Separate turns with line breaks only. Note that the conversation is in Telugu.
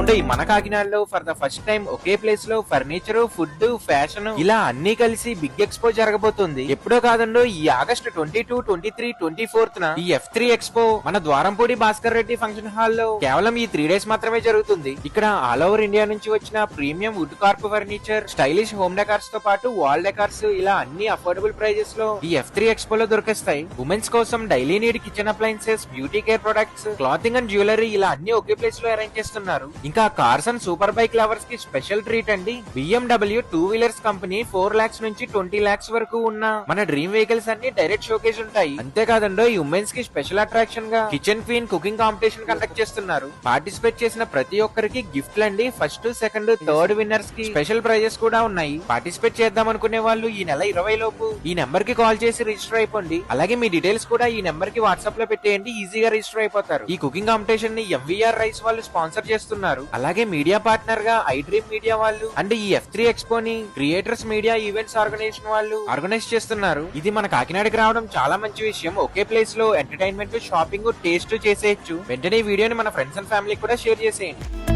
ఏమండో ఈ మన కాకినాడలో for the first time okay place లో ఫర్నిచర్, ఫుడ్, ఫ్యాషన్ ఇలా అన్ని కలిసి బిగ్ ఎక్స్పో జరగబోతుంది. ఎప్పుడో కాదండో ఈ ఆగస్టు 22, 23, 24 ఈ F3 ఎక్స్పో మన ద్వారంపూడి భాస్కర్ రెడ్డి ఫంక్షన్ హాల్ లో కేవలం ఈ 3 days మాత్రమే జరుగుతుంది. ఇక్కడ ఆల్ ఓవర్ ఇండియా నుంచి వచ్చిన premium wood corp furniture, stylish home decors తో పాటు వాల్ డెకార్స్ ఇలా అన్ని అఫోర్డబుల్ ప్రైజెస్ లో ఈ F3 ఎక్స్పో లో దొరికేస్తాయి. ఉమెన్స్ కోసం daily need kitchen appliances, beauty care products, clothing and jewellery ఇలా అన్ని ఒకే ప్లేస్ లో అరేంజ్ చేస్తున్నారు. ఇంకా cars and super bike lovers కి స్పెషల్ ట్రీట్ అండి. BMW 2 వీలర్స్ కంపెనీ 4 lakhs నుంచి 20 lakhs వరకు ఉన్న మన డ్రీమ్ వెహికల్స్ అన్ని డైరెక్ట్ షోకేజ్ ఉంటాయి. అంతేకాదండో ఈ ఉమెన్స్ కి స్పెషల్ అట్రాక్షన్ గా kitchen queen cooking competition conduct చేస్తున్నారు. పార్టిసిపేట్ చేసిన ప్రతి ఒక్కరికి గిఫ్ట్లు అండి. ఫస్ట్, సెకండ్, థర్డ్ విన్నర్స్ కి స్పెషల్ ప్రైజెస్ కూడా ఉన్నాయి. పార్టిసిపేట్ చేద్దాం అనుకునే వాళ్ళు ఈ నెల 20 లోపు ఈ నెంబర్ కి కాల్ చేసి రిజిస్టర్ అయిపోండి. అలాగే మీ డీటెయిల్స్ కూడా ఈ నెంబర్ కి వాట్సాప్ లో పెట్టేయండి, ఈజీగా రిజిస్టర్ అయిపోతారు. ఈ కుకింగ్ కాంపిటీషన్ ని MVR రైస్ వాళ్ళు స్పాన్సర్ చేస్తున్నారు. అలాగే మీడియా పార్ట్నర్ గా ఐ డ్రీమ్ మీడియా వాళ్ళు అండ్ ఈ F3 ఎక్స్పో ని క్రియేటర్స్ మీడియా ఈవెంట్స్ ఆర్గనైజేషన్ వాళ్ళు ఆర్గనైజ్ చేస్తున్నారు. ఇది మన కాకినాడకి రావడం చాలా మంచి విషయం. ఒకే ప్లేస్ లో ఎంటర్టైన్మెంట్, షాపింగ్, టేస్ట్ చేసేయచ్చు. వెంటనే ఈ వీడియోని మన ఫ్రెండ్స్ అండ్ ఫ్యామిలీ కూడా షేర్ చేసేయండి.